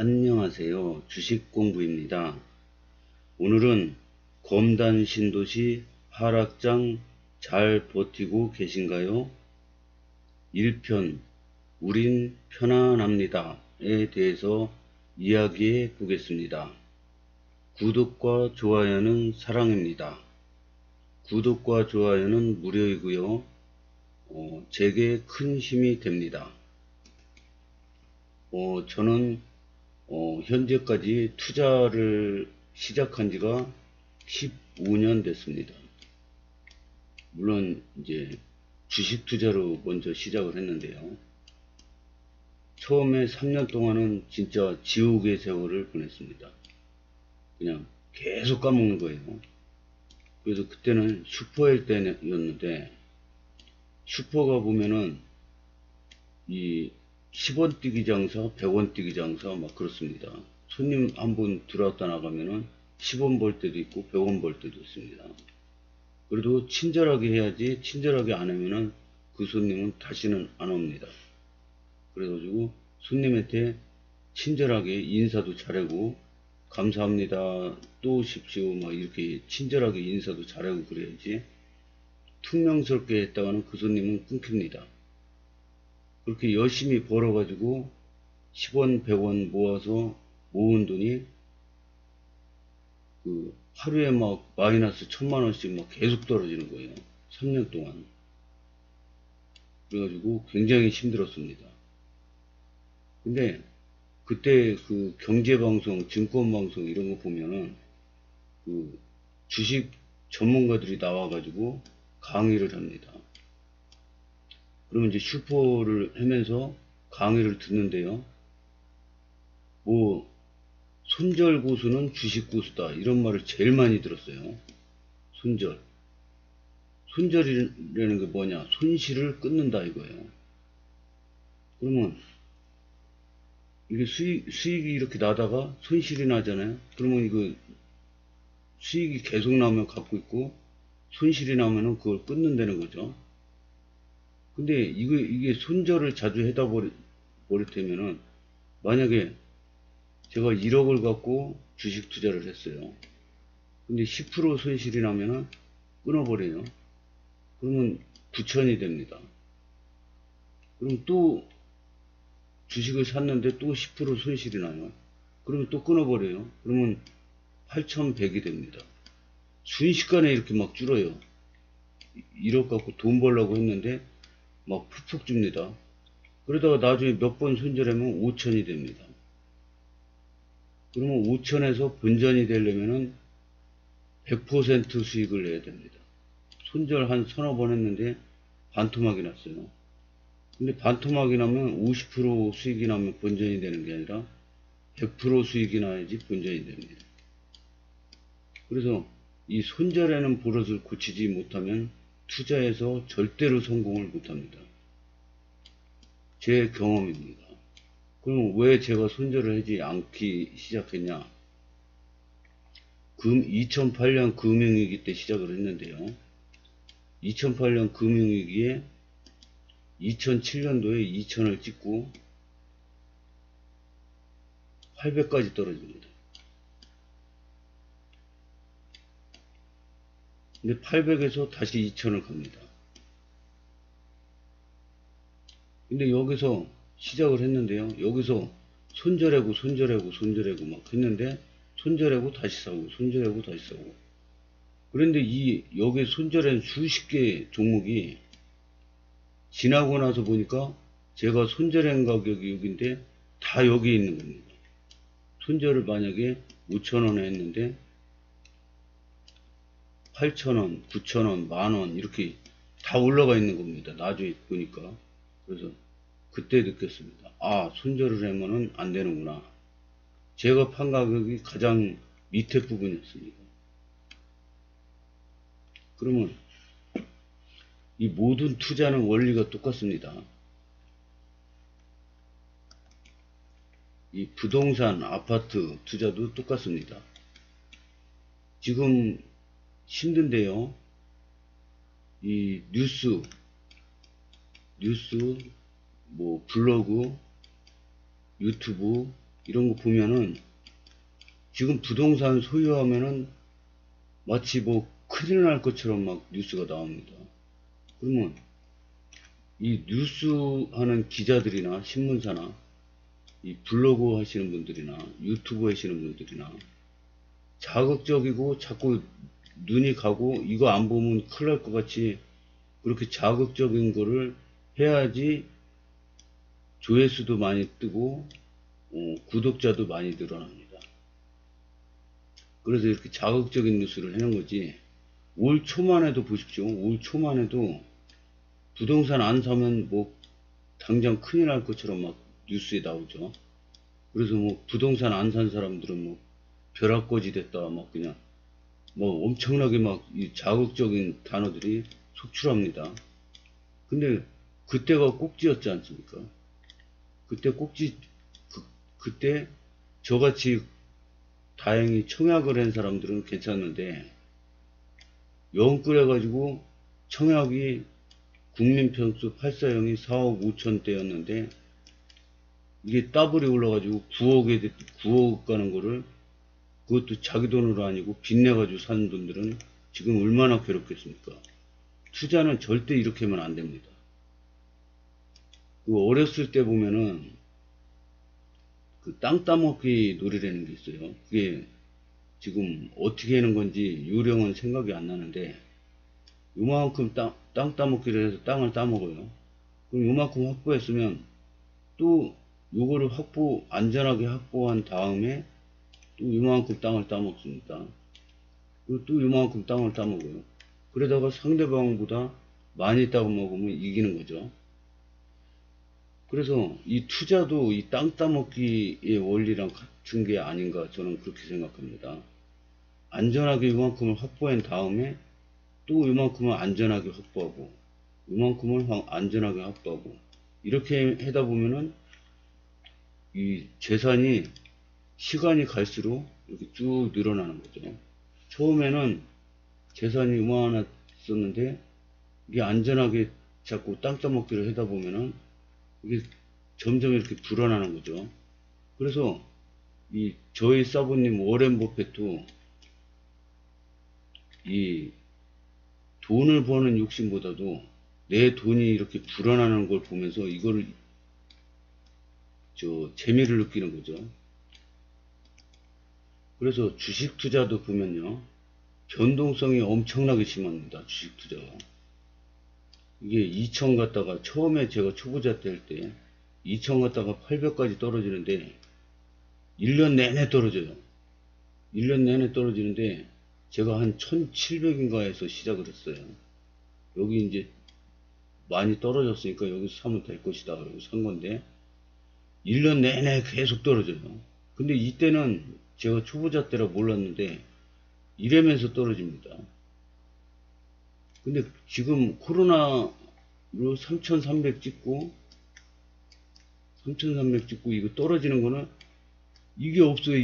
안녕하세요. 주식공부입니다. 오늘은 검단 신도시 하락장 잘 버티고 계신가요? 1편 우린 편안합니다에 대해서 이야기해 보겠습니다. 구독과 좋아요는 사랑입니다. 구독과 좋아요는 무료이고요. 제게 큰 힘이 됩니다. 저는 현재까지 투자를 시작한 지가 15년 됐습니다. 물론 이제 주식 투자로 먼저 시작을 했는데요. 처음에 3년 동안은 진짜 지옥의 세월을 보냈습니다. 그냥 계속 까먹는 거예요. 그래서 그때는 슈퍼일 때였는데, 슈퍼가 보면은 이 10원 뛰기 장사, 100원 뛰기 장사 막 그렇습니다. 손님 한 분 들어왔다 나가면은 10원 벌 때도 있고 100원 벌 때도 있습니다. 그래도 친절하게 해야지, 친절하게 안 하면은 그 손님은 다시는 안 옵니다. 그래가지고 손님한테 친절하게 인사도 잘하고 감사합니다 또 오십시오 막 이렇게 친절하게 인사도 잘하고 그래야지, 퉁명스럽게 했다가는 그 손님은 끊깁니다. 그렇게 열심히 벌어가지고 10원, 100원 모아서 모은 돈이 그 하루에 막 마이너스 1000만원씩 막 계속 떨어지는 거예요. 3년 동안. 그래가지고 굉장히 힘들었습니다. 근데 그때 그 경제방송, 증권방송 이런 거 보면은 그 주식 전문가들이 나와가지고 강의를 합니다. 그러면 이제 슈퍼를 하면서 강의를 듣는데요. 뭐 손절 고수는 주식 고수다 이런 말을 제일 많이 들었어요. 손절. 손절이라는 게 뭐냐? 손실을 끊는다 이거예요. 그러면 이게 수익이 이렇게 나다가 손실이 나잖아요. 그러면 이거 수익이 계속 나면 갖고 있고 손실이 나면은 그걸 끊는다는 거죠. 근데 이게 손절을 자주 해다 버리면은, 만약에 제가 1억을 갖고 주식 투자를 했어요. 근데 10% 손실이 나면은 끊어버려요. 그러면 9천이 됩니다. 그럼 또 주식을 샀는데 또 10% 손실이 나요. 그러면 또 끊어버려요. 그러면 8,100이 됩니다. 순식간에 이렇게 막 줄어요. 1억 갖고 돈 벌려고 했는데 막 푹푹 줍니다. 그러다가 나중에 몇 번 손절하면 5천이 됩니다. 그러면 5천에서 본전이 되려면은 100% 수익을 내야 됩니다. 손절 한 서너 번 했는데 반토막이 났어요. 근데 반토막이 나면 50% 수익이 나면 본전이 되는 게 아니라 100% 수익이 나야지 본전이 됩니다. 그래서 이 손절에는 버릇을 고치지 못하면 투자에서 절대로 성공을 못합니다. 제 경험입니다. 그럼 왜 제가 손절을 하지 않기 시작했냐? 2008년 금융위기 때 시작을 했는데요. 2008년 금융위기에 2007년도에 2000을 찍고 800까지 떨어집니다. 근데 800에서 다시 2000을 갑니다. 근데 여기서 시작을 했는데요. 여기서 손절하고 막 했는데, 손절하고 다시 사고 손절하고 다시 사고. 그런데 여기 손절한 수십 개 종목이 지나고 나서 보니까 제가 손절한 가격이 여기인데 다 여기 있는 겁니다. 손절을 만약에 5,000원에 했는데 8,000원, 9,000원, 만원 이렇게 다 올라가 있는 겁니다. 나중에 보니까. 그래서 그때 느꼈습니다. 아, 손절을 하면은 안 되는구나. 제가 판 가격이 가장 밑에 부분이었습니다. 그러면 이 모든 투자는 원리가 똑같습니다. 이 부동산, 아파트 투자도 똑같습니다. 지금 힘든데요. 이 뉴스, 뭐 블로그, 유튜브, 이런 거 보면은 지금 부동산 소유하면은 마치 뭐 큰일 날 것처럼 막 뉴스가 나옵니다. 그러면 이 뉴스 하는 기자들이나 신문사나 이 블로그 하시는 분들이나 유튜브 하시는 분들이나 자극적이고 자꾸 눈이 가고 이거 안 보면 큰일 날 것 같이 그렇게 자극적인 거를 해야지 조회수도 많이 뜨고 구독자도 많이 늘어납니다. 그래서 이렇게 자극적인 뉴스를 해놓은 거지. 올 초만 해도 보십시오. 올 초만 해도 부동산 안 사면 뭐 당장 큰일 날 것처럼 막 뉴스에 나오죠. 그래서 뭐 부동산 안 산 사람들은 뭐 벼락거지 됐다 막 그냥 뭐 엄청나게 막 이 자극적인 단어들이 속출합니다. 근데 그때가 꼭지였지 않습니까? 그때 꼭지 그때 저같이 다행히 청약을 한 사람들은 괜찮은데 영 끓여가지고 청약이 국민평수 840이 4억 5천대였는데 이게 더블이 올라가지고 9억 가는 거를 그것도 자기 돈으로 아니고 빚내가지고 사는 분들은 지금 얼마나 괴롭겠습니까? 투자는 절대 이렇게 하면 안 됩니다. 그 어렸을 때 보면은 그 땅 따먹기 놀이라는 게 있어요. 그게 지금 어떻게 하는 건지 요령은 생각이 안 나는데 요만큼 땅 따먹기를 해서 땅을 따먹어요. 그럼 요만큼 확보했으면 또 요거를 안전하게 확보한 다음에 또 요만큼 땅을 따먹습니다. 그리고 또 요만큼 땅을 따먹어요. 그러다가 상대방보다 많이 따먹으면 이기는 거죠. 그래서 이 투자도 이 땅 따먹기의 원리랑 같은 게 아닌가 저는 그렇게 생각합니다. 안전하게 요만큼을 확보한 다음에 또 요만큼은 안전하게 확보하고 요만큼을 안전하게 확보하고 이렇게 하다 보면은 이 재산이 시간이 갈수록 이렇게 쭉 늘어나는 거죠. 처음에는 재산이 요만했었는데 이게 안전하게 자꾸 땅 따먹기를 하다 보면은 이게 점점 이렇게 불어나는 거죠. 그래서 이 저희 사부님 워렌 버핏도 이 돈을 버는 욕심보다도 내 돈이 이렇게 불어나는 걸 보면서 이거를 재미를 느끼는 거죠. 그래서 주식 투자도 보면요. 변동성이 엄청나게 심합니다. 주식 투자가. 이게 2000 갔다가 처음에 제가 초보자 때 할 때 2000 갔다가 800까지 떨어지는데 1년 내내 떨어져요. 1년 내내 떨어지는데 제가 한 1700인가 해서 시작을 했어요. 여기 이제 많이 떨어졌으니까 여기서 사면 될 것이다. 그러고 산 건데 1년 내내 계속 떨어져요. 근데 이때는 제가 초보자 때라 몰랐는데 이러면서 떨어집니다. 근데 지금 코로나로 3300 찍고 이거 떨어지는 거는 이게 없어요.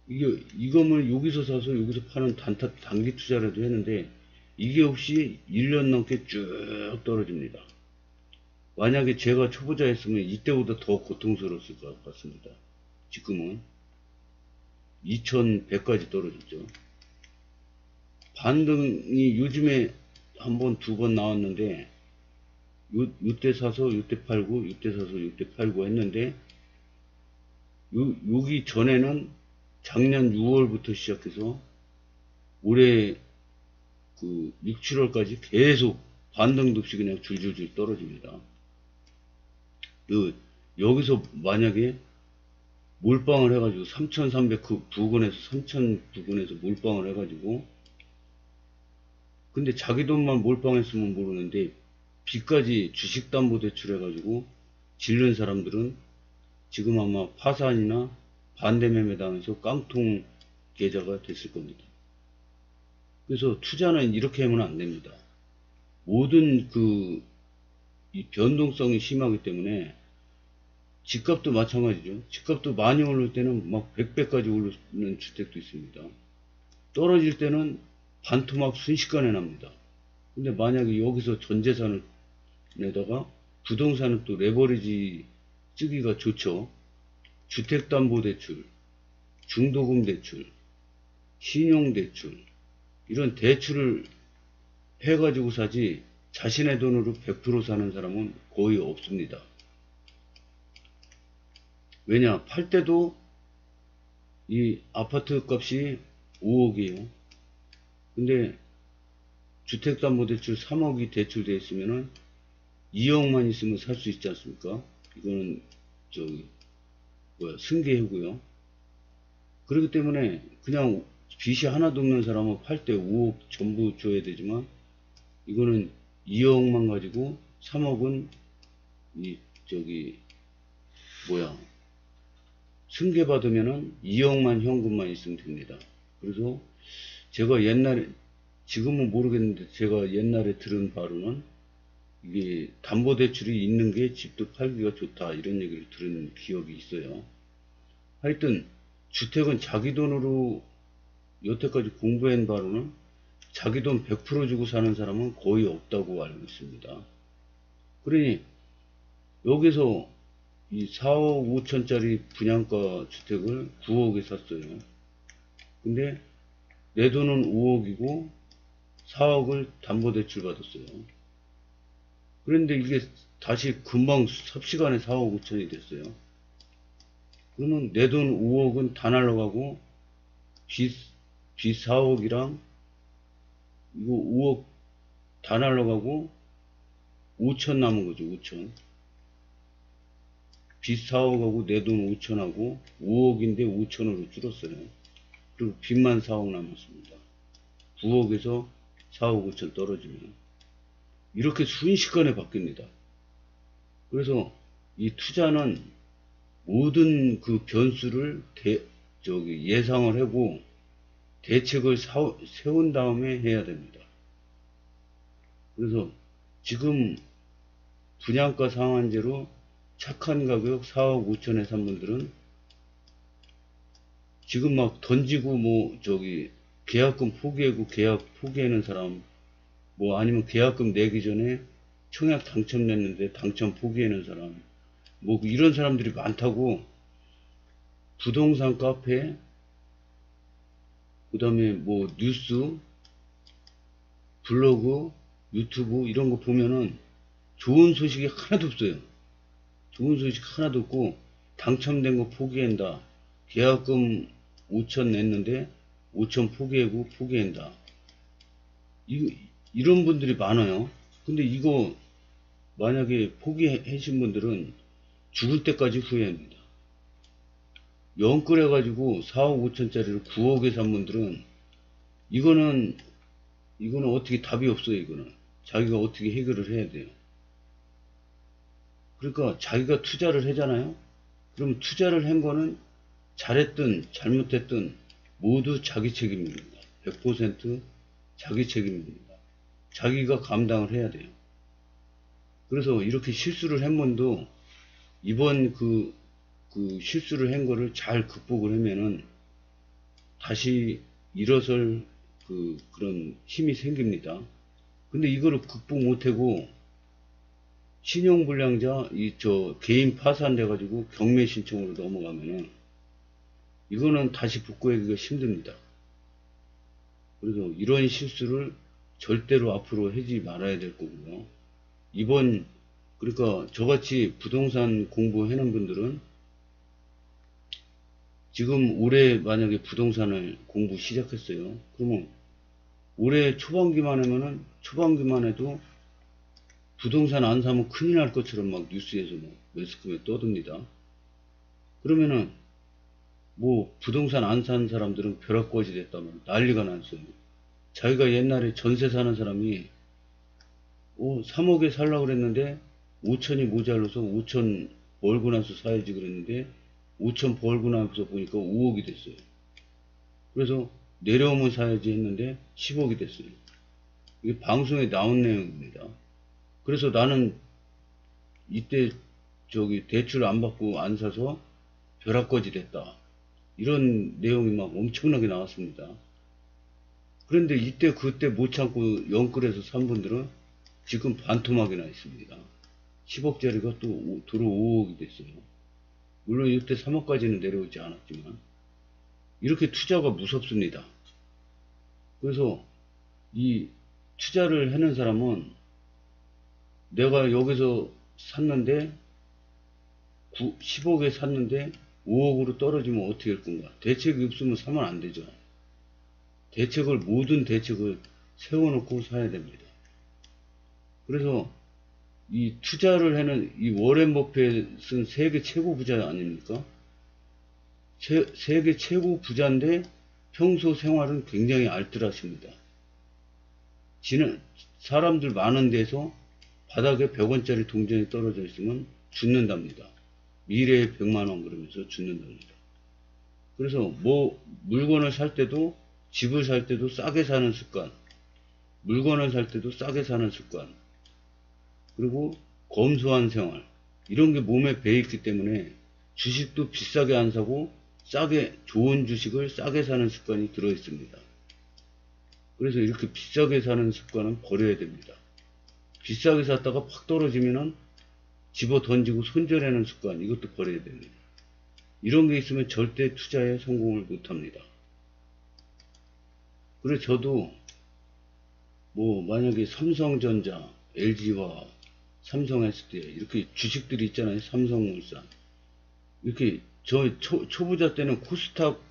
이거면 여기서 사서 여기서 파는 단기 투자라도 했는데 이게 없이 1년 넘게 쭉 떨어집니다. 만약에 제가 초보자였으면 이때보다 더 고통스러웠을 것 같습니다. 지금은 2100까지 떨어졌죠. 반등이 요즘에 한 번, 두 번 나왔는데 요때 사서 요때 팔고 요때 사서 요때 팔고 했는데 여기 전에는 작년 6월부터 시작해서 올해 그 6, 7월까지 계속 반등도 없이 그냥 줄줄줄 떨어집니다. 여기서 만약에 몰빵을 해가지고 3300 그 부근에서 3000 부근에서 몰빵을 해가지고 근데 자기 돈만 몰빵했으면 모르는데 빚까지 주식담보대출 해가지고 질른 사람들은 지금 아마 파산이나 반대매매 당해서 깡통 계좌가 됐을 겁니다. 그래서 투자는 이렇게 하면 안 됩니다. 모든 이 변동성이 심하기 때문에 집값도 마찬가지죠. 집값도 많이 오를 때는 막 100배까지 오르는 주택도 있습니다. 떨어질 때는 반토막 순식간에 납니다. 근데 만약에 여기서 전 재산을 내다가 부동산은 또 레버리지 쓰기가 좋죠. 주택담보대출, 중도금대출, 신용대출, 이런 대출을 해가지고 사지 자신의 돈으로 100% 사는 사람은 거의 없습니다. 왜냐? 팔 때도 이 아파트 값이 5억이에요. 근데 주택담보대출 3억이 대출되어 있으면은 2억만 있으면 살 수 있지 않습니까? 이거는 승계이고요. 그렇기 때문에 그냥 빚이 하나도 없는 사람은 팔 때 5억 전부 줘야 되지만 이거는 2억만 가지고 3억은 승계받으면은 2억만 현금만 있으면 됩니다. 그래서 제가 옛날에, 지금은 모르겠는데 제가 옛날에 들은 바로는 이게 담보대출이 있는 게 집도 팔기가 좋다 이런 얘기를 들은 기억이 있어요. 하여튼 주택은 자기 돈으로 여태까지 공부한 바로는 자기 돈 100% 주고 사는 사람은 거의 없다고 알고 있습니다. 그러니 여기서 이 4억 5천짜리 분양가 주택을 9억에 샀어요. 근데 내 돈은 5억이고 4억을 담보대출 받았어요. 그런데 이게 다시 금방 삽시간에 4억 5천이 됐어요. 그러면 내 돈 5억은 다 날라가고 빚 4억이랑 이거 5억 다 날라가고 5천 남은 거죠. 5천. 빚 4억하고 내 돈 5천하고 5억인데 5천으로 줄었어요. 그리고 빚만 4억 남았습니다. 9억에서 4억 5천 떨어지면 이렇게 순식간에 바뀝니다. 그래서 이 투자는 모든 그 변수를 예상을 하고 대책을 세운 다음에 해야 됩니다. 그래서 지금 분양가 상한제로 착한 가격 4억 5천에 산 분들은 지금 막 던지고 계약금 포기하고 계약 포기하는 사람, 아니면 계약금 내기 전에 청약 당첨됐는데 당첨 포기하는 사람, 이런 사람들이 많다고 부동산 카페, 그 다음에 뉴스, 블로그, 유튜브 이런 거 보면은 좋은 소식이 하나도 없어요. 좋은 소식 하나도 없고 당첨된 거 포기한다. 계약금 5천 냈는데 5천 포기하고 포기한다. 이런 분들이 많아요. 근데 이거 만약에 포기하신 분들은 죽을 때까지 후회합니다. 영 끓여가지고 4억 5천짜리를 9억에 산 분들은 이거는 어떻게 답이 없어요. 이거는 자기가 어떻게 해결을 해야 돼요. 그러니까 자기가 투자를 하잖아요. 그럼 투자를 한 거는 잘했든 잘못했든 모두 자기 책임입니다. 100% 자기 책임입니다. 자기가 감당을 해야 돼요. 그래서 이렇게 실수를 한 분도 이번 그 실수를 한 거를 잘 극복을 하면은 다시 일어설 그런 힘이 생깁니다. 근데 이거를 극복 못하고 신용불량자 개인 파산돼 가지고 경매 신청으로 넘어가면은 이거는 다시 복구하기가 힘듭니다. 그래서 이런 실수를 절대로 앞으로 하지 말아야 될 거고요. 그러니까 저같이 부동산 공부하는 분들은 지금 올해 만약에 부동산을 공부 시작했어요. 그러면 올해 초반기만 해도 부동산 안 사면 큰일 날 것처럼 막 뉴스에서 매스컴에 떠듭니다. 그러면은 부동산 안 산 사람들은 벼락거지 됐다면 난리가 났어요. 자기가 옛날에 전세 사는 사람이 3억에 살려고 그랬는데 5천이 모자라서 5천 벌고 나서 사야지 그랬는데 5천 벌고 나서 보니까 5억이 됐어요. 그래서 내려오면 사야지 했는데 10억이 됐어요. 이게 방송에 나온 내용입니다. 그래서 나는 이때 대출 안 받고 안 사서 벼락거지 됐다. 이런 내용이 막 엄청나게 나왔습니다. 그런데 그때 못 참고 영끌에서 산 분들은 지금 반토막이 나 있습니다. 10억짜리가 또 도로 5억이 됐어요. 물론 이때 3억까지는 내려오지 않았지만 이렇게 투자가 무섭습니다. 그래서 이 투자를 하는 사람은 내가 여기서 샀는데 10억에 샀는데 5억으로 떨어지면 어떻게 할 건가? 대책이 없으면 사면 안 되죠. 모든 대책을 세워놓고 사야 됩니다. 그래서 이 투자를 하는 이 워렌 버핏은 세계 최고 부자 아닙니까? 세계 최고 부자인데 평소 생활은 굉장히 알뜰하십니다. 사람들 많은 데서 바닥에 100원짜리 동전이 떨어져 있으면 죽는답니다. 미래에 100만원 그러면서 죽는답니다. 그래서 뭐 물건을 살 때도, 집을 살 때도 싸게 사는 습관, 물건을 살 때도 싸게 사는 습관, 그리고 검소한 생활, 이런 게 몸에 배있기 때문에 주식도 비싸게 안 사고 좋은 주식을 싸게 사는 습관이 들어 있습니다. 그래서 이렇게 비싸게 사는 습관은 버려야 됩니다. 비싸게 샀다가 팍 떨어지면은 집어 던지고 손절하는 습관, 이것도 버려야 됩니다. 이런 게 있으면 절대 투자에 성공을 못 합니다. 그래서 저도 뭐 만약에 삼성전자, LG와 삼성 했을 때 이렇게 주식들이 있잖아요. 삼성물산. 이렇게 저 초보자 때는 코스닥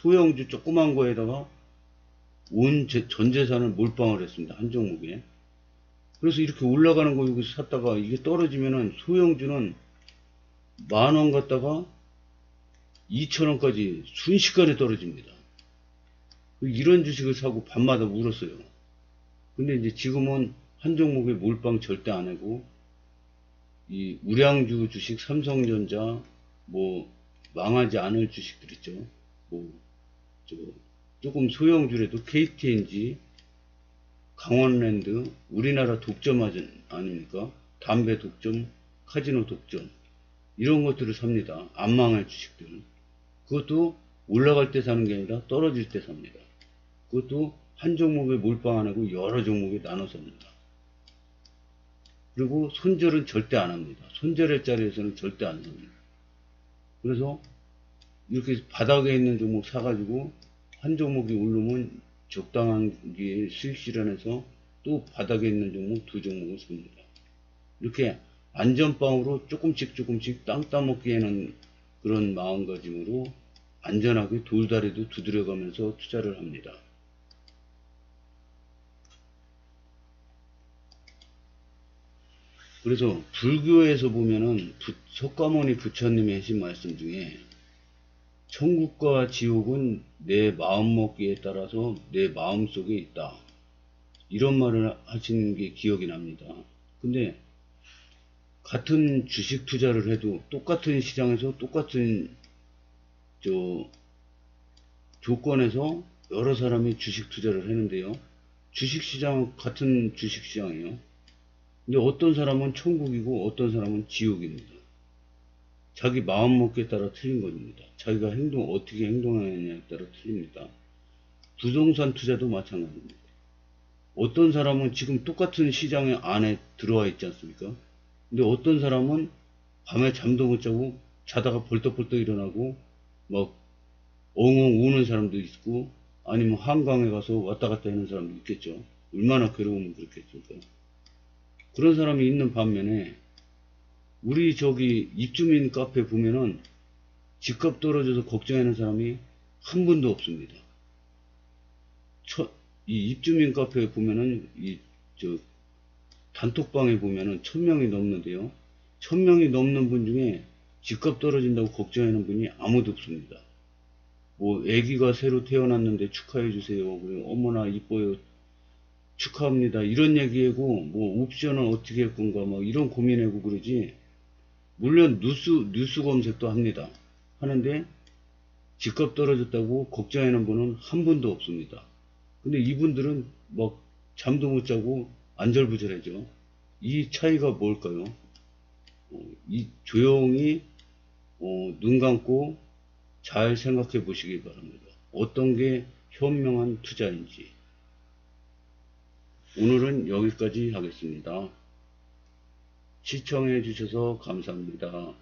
소형주 조그만 거에다가 온 전 재산을 몰빵을 했습니다. 한 종목에. 그래서 이렇게 올라가는 거 여기서 샀다가 이게 떨어지면은 소형주는 10,000원 갔다가 2,000원까지 순식간에 떨어집니다. 이런 주식을 사고 밤마다 울었어요. 근데 이제 지금은 한 종목에 몰빵 절대 안 하고, 이 우량주 주식, 삼성전자, 뭐 망하지 않을 주식들 있죠. 뭐 조금 소형주라도 KTNG, 강원랜드, 우리나라 독점 아닙니까? 담배 독점, 카지노 독점, 이런 것들을 삽니다. 안 망할 주식들. 그것도 올라갈 때 사는 게 아니라 떨어질 때 삽니다. 그것도 한 종목에 몰빵 안 하고 여러 종목에 나눠 삽니다. 그리고 손절은 절대 안 합니다. 손절의 자리에서는 절대 안 삽니다. 그래서 이렇게 바닥에 있는 종목 사가지고 한 종목이 오르면 적당한 게 수익 실현해서 또 바닥에 있는 종목 두 종목을 삽니다. 이렇게 안전빵으로 조금씩 땅 따먹기에는 그런 마음가짐으로 안전하게 돌다리도 두드려가면서 투자를 합니다. 그래서 불교에서 보면은 석가모니 부처님이 하신 말씀 중에 천국과 지옥은 내 마음먹기에 따라서 내 마음속에 있다, 이런 말을 하시는 게 기억이 납니다. 근데 같은 주식 투자를 해도 똑같은 시장에서 똑같은 조건에서 여러 사람이 주식 투자를 하는데요. 주식시장은 같은 주식시장이에요. 근데 어떤 사람은 천국이고 어떤 사람은 지옥입니다. 자기 마음먹기에 따라 틀린 겁니다. 자기가 어떻게 행동하느냐에 따라 틀립니다. 부동산 투자도 마찬가지입니다. 어떤 사람은 지금 똑같은 시장 안에 들어와 있지 않습니까? 근데 어떤 사람은 밤에 잠도 못 자고 자다가 벌떡벌떡 일어나고 막 엉엉 우는 사람도 있고, 아니면 한강에 가서 왔다 갔다 하는 사람도 있겠죠. 얼마나 괴로우면 그렇겠습니까? 그런 사람이 있는 반면에 우리 입주민 카페 보면은 집값 떨어져서 걱정하는 사람이 한 분도 없습니다. 이 입주민 카페에 보면은 단톡방에 보면은 1000명이 넘는데요. 1000명이 넘는 분 중에 집값 떨어진다고 걱정하는 분이 아무도 없습니다. 뭐 아기가 새로 태어났는데 축하해 주세요. 그리고 어머나 이뻐요, 축하합니다, 이런 얘기하고, 뭐 옵션은 어떻게 할 건가 뭐 이런 고민하고 그러지. 물론 뉴스 검색도 합니다. 하는데 집값 떨어졌다고 걱정하는 분은 한 분도 없습니다. 근데 이분들은 막 잠도 못 자고 안절부절하죠. 이 차이가 뭘까요? 조용히 눈 감고 잘 생각해 보시기 바랍니다. 어떤 게 현명한 투자인지. 오늘은 여기까지 하겠습니다. 시청해 주셔서 감사합니다.